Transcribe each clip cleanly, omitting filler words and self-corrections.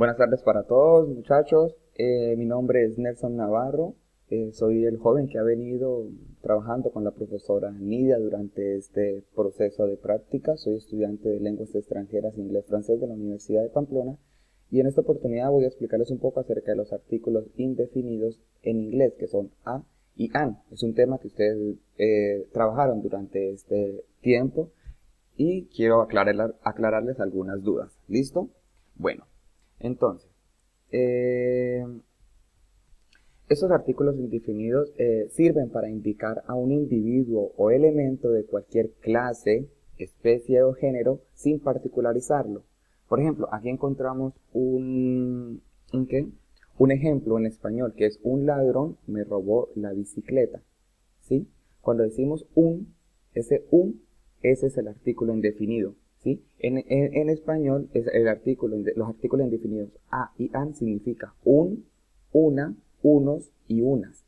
Buenas tardes para todos, muchachos. Mi nombre es Nelson Navarro. Soy el joven que ha venido trabajando con la profesora Nidia durante este proceso de práctica. Soy estudiante de lenguas extranjeras, inglés-francés de la Universidad de Pamplona. Y en esta oportunidad voy a explicarles un poco acerca de los artículos indefinidos en inglés, que son a y an. Es un tema que ustedes trabajaron durante este tiempo y quiero aclararles algunas dudas. ¿Listo? Bueno. Entonces, eh, estos artículos indefinidos sirven para indicar a un individuo o elemento de cualquier clase, especie o género sin particularizarlo. Por ejemplo, aquí encontramos ¿un qué? Un ejemplo en español que es un ladrón me robó la bicicleta. ¿Sí? Cuando decimos ese es el artículo indefinido. ¿Sí? En español es los artículos indefinidos a y an significa un, una, unos y unas.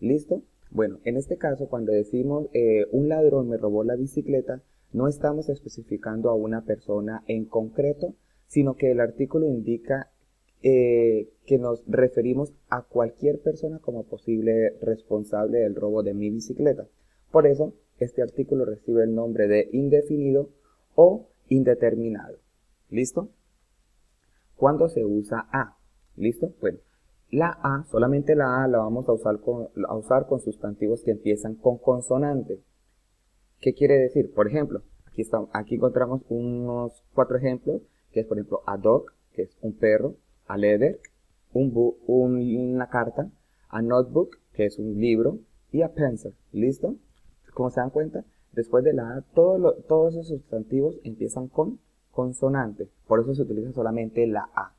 ¿Listo? Bueno, en este caso cuando decimos un ladrón me robó la bicicleta, no estamos especificando a una persona en concreto, sino que el artículo indica que nos referimos a cualquier persona como posible responsable del robo de mi bicicleta. Por eso, este artículo recibe el nombre de indefinido o indeterminado. ¿Listo? ¿Cuándo se usa a? ¿Listo? Bueno, solamente la a la vamos a usar con sustantivos que empiezan con consonante. ¿Qué quiere decir? Por ejemplo, aquí encontramos unos 4 ejemplos, que es por ejemplo a dog, que es un perro, a letter, una carta, a notebook, que es un libro, y a pencil. ¿Listo? Como se dan cuenta, después de la A, todos esos sustantivos empiezan con consonante. Por eso se utiliza solamente la A.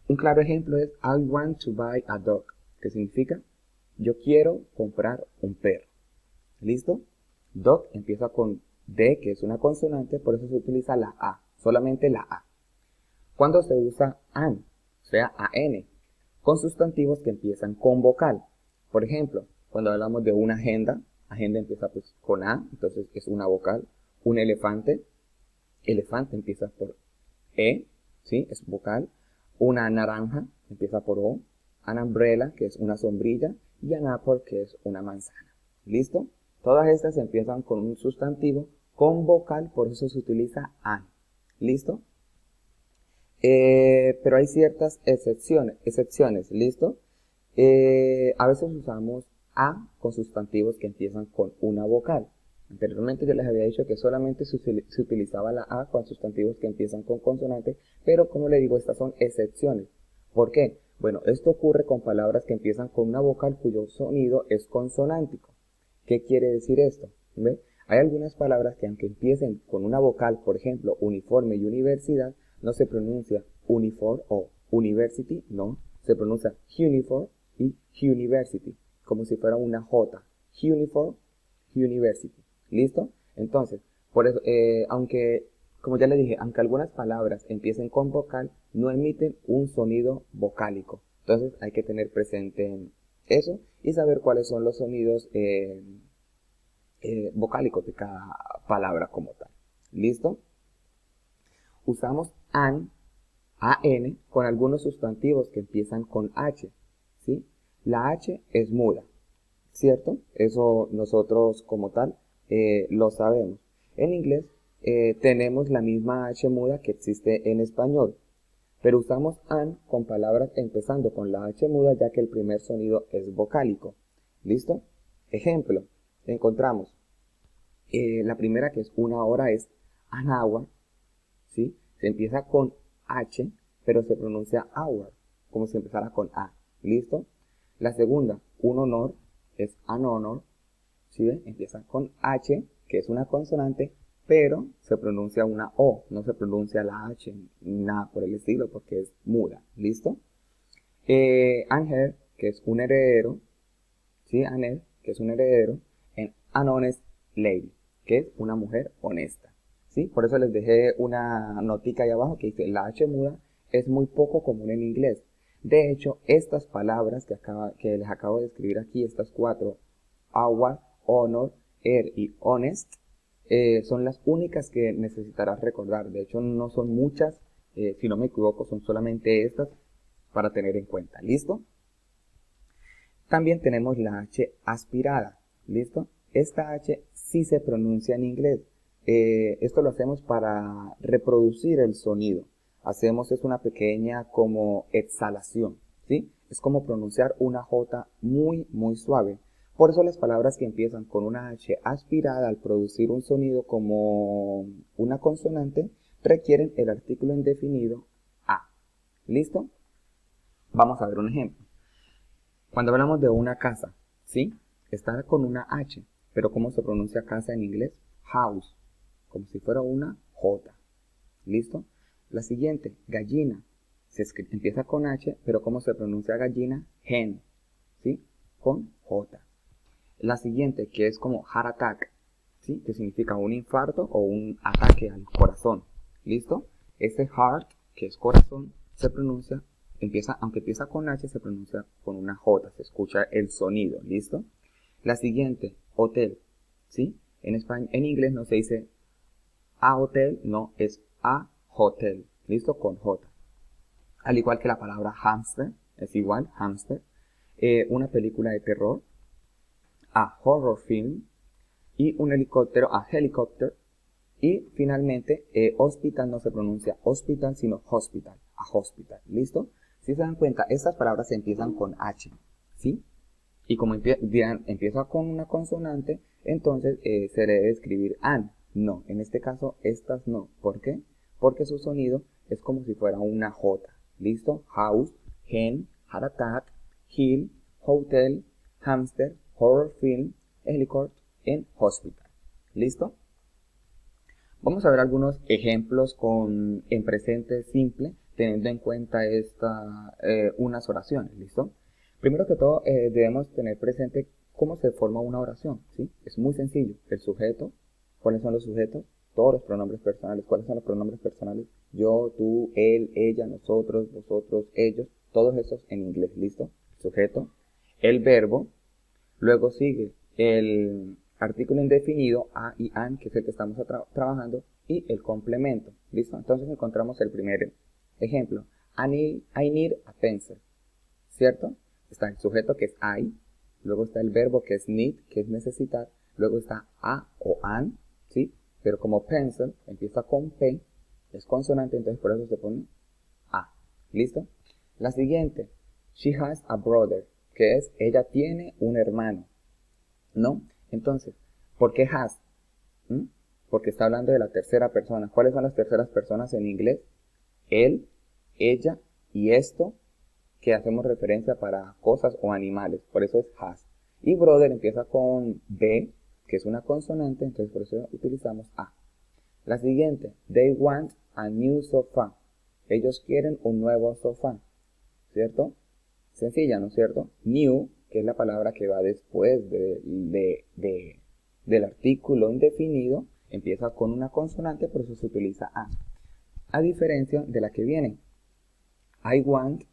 Un claro ejemplo es I want to buy a dog, que significa yo quiero comprar un perro. ¿Listo? Dog empieza con D, que es una consonante, por eso se utiliza la A, solamente la A. ¿Cuándo se usa an? O sea, an, con sustantivos que empiezan con vocal. Por ejemplo, cuando hablamos de una agenda empieza pues con A, entonces es una vocal. Un elefante empieza por E, ¿sí? Es vocal. Una naranja empieza por O. An umbrella, que es una sombrilla. Y an apple, que es una manzana. ¿Listo? Todas estas empiezan con un sustantivo con vocal, por eso se utiliza an. ¿Listo? Pero hay ciertas excepciones, ¿listo? A veces usamos a con sustantivos que empiezan con una vocal. Anteriormente yo les había dicho que solamente se utilizaba la a con sustantivos que empiezan con consonante, pero como les digo, estas son excepciones. ¿Por qué? Bueno, esto ocurre con palabras que empiezan con una vocal cuyo sonido es consonántico. ¿Qué quiere decir esto? ¿Ve? Hay algunas palabras que aunque empiecen con una vocal, por ejemplo, uniforme y universidad, no se pronuncia uniform o university, no, se pronuncia uniform y university, como si fuera una J. Uniform, university. ¿Listo? Entonces, por eso, como ya les dije, aunque algunas palabras empiecen con vocal, no emiten un sonido vocálico. Entonces, hay que tener presente eso y saber cuáles son los sonidos vocálicos de cada palabra como tal. ¿Listo? Usamos an con algunos sustantivos que empiezan con H, ¿sí? La H es muda, ¿cierto? Eso nosotros como tal lo sabemos. En inglés tenemos la misma H muda que existe en español, pero usamos an con palabras empezando con la H muda ya que el primer sonido es vocálico. ¿Listo? Ejemplo, encontramos la primera que es una hora es an hour, ¿sí? Se empieza con H, pero se pronuncia hour, como si empezara con A. ¿Listo? La segunda, un honor, es an honor, ¿sí ven? Empieza con H, que es una consonante, pero se pronuncia una O, no se pronuncia la H, nada por el estilo, porque es muda. ¿Listo? An que es un heredero, ¿sí? An que es un heredero, en an honest lady, que es una mujer honesta. ¿Sí? Por eso les dejé una notica ahí abajo que dice la H muda es muy poco común en inglés. De hecho, estas palabras que les acabo de escribir aquí, estas 4, hour, honor, y honest, son las únicas que necesitarás recordar. De hecho, no son muchas Si no me equivoco, son solamente estas para tener en cuenta. ¿Listo? También tenemos la H aspirada. ¿Listo? Esta H sí se pronuncia en inglés. Esto lo hacemos para reproducir el sonido. Es una pequeña como exhalación, ¿sí? Es como pronunciar una J muy, muy suave. Por eso las palabras que empiezan con una H aspirada al producir un sonido como una consonante requieren el artículo indefinido a. ¿Listo? Vamos a ver un ejemplo. Cuando hablamos de una casa, ¿sí? Está con una H, pero ¿cómo se pronuncia casa en inglés? House, como si fuera una J. ¿Listo? La siguiente, gallina. Empieza con H, pero ¿cómo se pronuncia gallina? Hen, ¿sí? Con J. La siguiente, que es como heart attack, ¿sí? Que significa un infarto o un ataque al corazón. ¿Listo? Ese heart, que es corazón, se pronuncia, aunque empieza con H, se pronuncia con una J, se escucha el sonido. ¿Listo? La siguiente, hotel, ¿sí? En inglés no se dice a hotel, no, es a hotel. ¿Listo? Con J. Al igual que la palabra hamster, es igual, hamster. Una película de terror, a horror film, y un helicóptero, a helicopter, y finalmente hospital no se pronuncia hospital sino hospital, a hospital. ¿Listo? Si se dan cuenta, estas palabras empiezan con H, ¿sí? Y como empieza con una consonante, entonces se debe escribir an. No, en este caso estas no. ¿Por qué? Porque su sonido es como si fuera una J. ¿Listo? House, hen, heart attack, hill, hotel, hamster, horror film, helicopter, en hospital. ¿Listo? Vamos a ver algunos ejemplos en presente simple, teniendo en cuenta unas oraciones. ¿Listo? Primero que todo, debemos tener presente cómo se forma una oración. ¿Sí? Es muy sencillo. El sujeto. ¿Cuáles son los sujetos? Todos los pronombres personales. ¿Cuáles son los pronombres personales? Yo, tú, él, ella, nosotros, vosotros, ellos. Todos esos en inglés. ¿Listo? El sujeto. El verbo. Luego sigue el artículo indefinido, a y an, que es el que estamos trabajando, y el complemento. ¿Listo? Entonces encontramos el primer ejemplo. I need a pencil. ¿Cierto? Está el sujeto, que es I. Luego está el verbo, que es need, que es necesitar. Luego está a o an, ¿sí? Pero como pencil empieza con P, es consonante, entonces por eso se pone a. ¿Listo? La siguiente. She has a brother, que es ella tiene un hermano. ¿No? Entonces, ¿por qué has? Porque está hablando de la tercera persona. ¿Cuáles son las terceras personas en inglés? Él, ella y esto, que hacemos referencia para cosas o animales. Por eso es has. Y brother empieza con B, que es una consonante, entonces por eso utilizamos a. La siguiente, they want a new sofa. Ellos quieren un nuevo sofá. ¿Cierto? Sencilla, ¿no es cierto? New, que es la palabra que va después del artículo indefinido, empieza con una consonante, por eso se utiliza a diferencia de la que viene. I want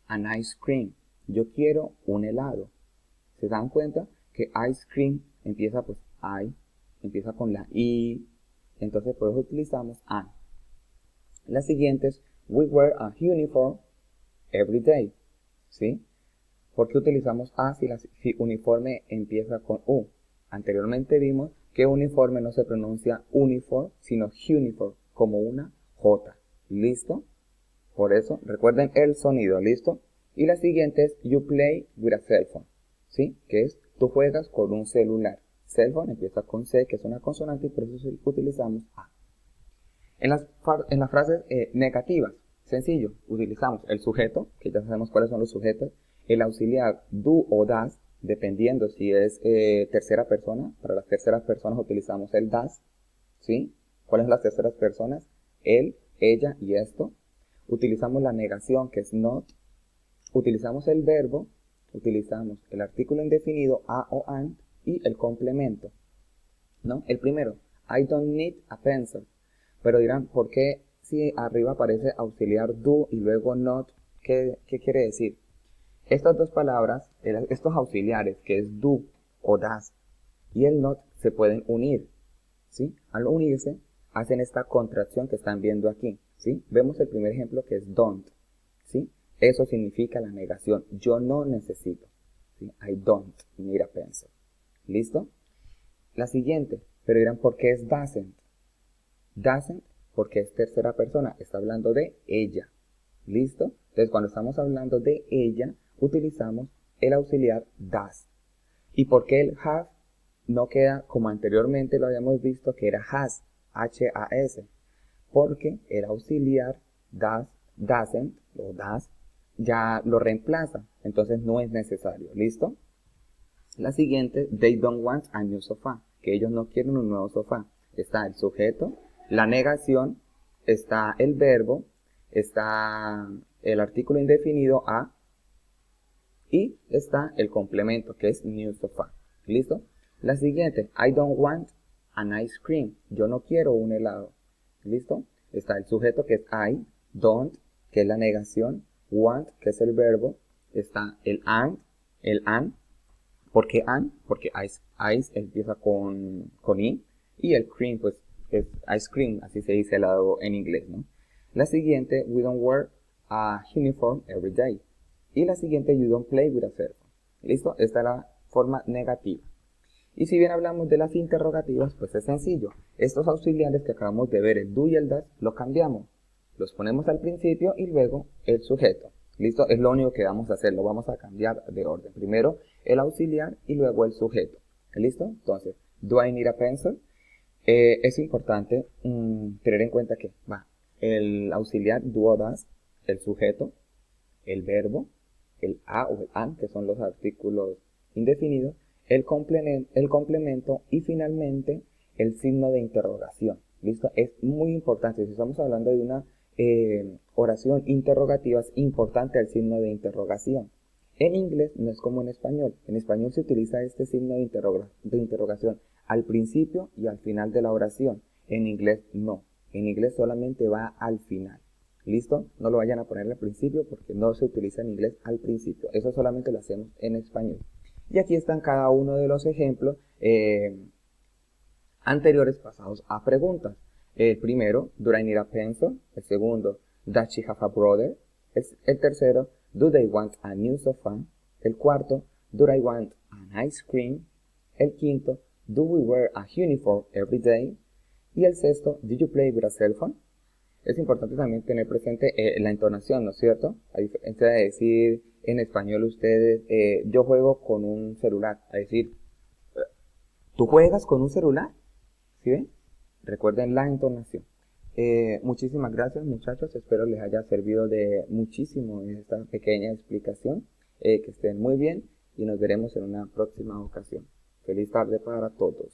an ice cream. Yo quiero un helado. ¿Se dan cuenta que ice cream empieza pues empieza con la I, entonces por eso utilizamos an. Las siguientes, we wear a uniform every day. ¿Sí? ¿Por qué utilizamos a si uniforme empieza con U? Anteriormente vimos que uniforme no se pronuncia uniform, sino uniform, como una J. ¿Listo? Por eso, recuerden el sonido, ¿listo? Y la siguiente es you play with a cell phone, ¿sí? Que es tú juegas con un celular. Cell phone empieza con C, que es una consonante, y por eso utilizamos a. En las frases negativas, sencillo, utilizamos el sujeto, que ya sabemos cuáles son los sujetos, el auxiliar do o das, dependiendo si es tercera persona. Para las terceras personas utilizamos el das, ¿sí? ¿Cuáles son las terceras personas? Él, ella y esto. Utilizamos la negación, que es not. Utilizamos el verbo, utilizamos el artículo indefinido a o an y el complemento, ¿no? El primero, I don't need a pencil. Pero dirán, ¿por qué si arriba aparece auxiliar do y luego not? ¿Qué quiere decir? Estas dos palabras, estos auxiliares, que es do o das y el not, se pueden unir, ¿sí? Al unirse, hacen esta contracción que están viendo aquí. ¿sí? Vemos el primer ejemplo que es don't, ¿sí? Eso significa la negación. Yo no necesito, ¿sí? I don't need a pencil. ¿Listo? La siguiente, pero dirán, ¿por qué es doesn't? Doesn't, porque es tercera persona, está hablando de ella. ¿Listo? Entonces, cuando estamos hablando de ella, utilizamos el auxiliar does. ¿Y por qué el have no queda como anteriormente lo habíamos visto, que era has, H-A-S? Porque el auxiliar does, doesn't, o does, ya lo reemplaza. Entonces, no es necesario. ¿Listo? La siguiente, they don't want a new sofa, que ellos no quieren un nuevo sofá. Está el sujeto, la negación, está el verbo, está el artículo indefinido a y está el complemento que es new sofa. ¿Listo? La siguiente, I don't want an ice cream, yo no quiero un helado. ¿Listo? Está el sujeto que es I, don't, que es la negación, want, que es el verbo, está el an. ¿Por qué an? Porque ice empieza con i y el cream pues es ice cream, así se dice helado en inglés, ¿no? La siguiente, we don't wear a uniform every day. Y la siguiente, you don't play with a cell phone. ¿Listo? Esta es la forma negativa. Y si bien hablamos de las interrogativas, pues es sencillo. Estos auxiliares que acabamos de ver, el do y el das, los cambiamos. Los ponemos al principio y luego el sujeto. ¿Listo? Es lo único que vamos a hacer, lo vamos a cambiar de orden. Primero el auxiliar y luego el sujeto. ¿Listo? Entonces, do I need a pencil? Es importante tener en cuenta que va el auxiliar do o das, el sujeto, el verbo, el a o el an, que son los artículos indefinidos, el complemento y finalmente el signo de interrogación. ¿Listo? Es muy importante. Si estamos hablando de una oración interrogativa, es importante el signo de interrogación. En inglés no es como en español. En español se utiliza este signo de interrogación al principio y al final de la oración. En inglés no. En inglés solamente va al final. ¿Listo? No lo vayan a poner al principio porque no se utiliza en inglés al principio. Eso solamente lo hacemos en español. Y aquí están cada uno de los ejemplos anteriores pasados a preguntas. El primero, do I need a pencil? El segundo, does she have a brother? El tercero, do they want a new sofa? El cuarto, do I want an ice cream? El quinto, do we wear a uniform every day? Y el sexto, do you play with a cell phone? Es importante también tener presente la entonación, ¿no es cierto? A diferencia de decir en español ustedes, yo juego con un celular, a decir, ¿tú juegas con un celular? ¿Sí ven? Recuerden la entonación. Muchísimas gracias muchachos, espero les haya servido de muchísimo esta pequeña explicación. Que estén muy bien y nos veremos en una próxima ocasión. Feliz tarde para todos.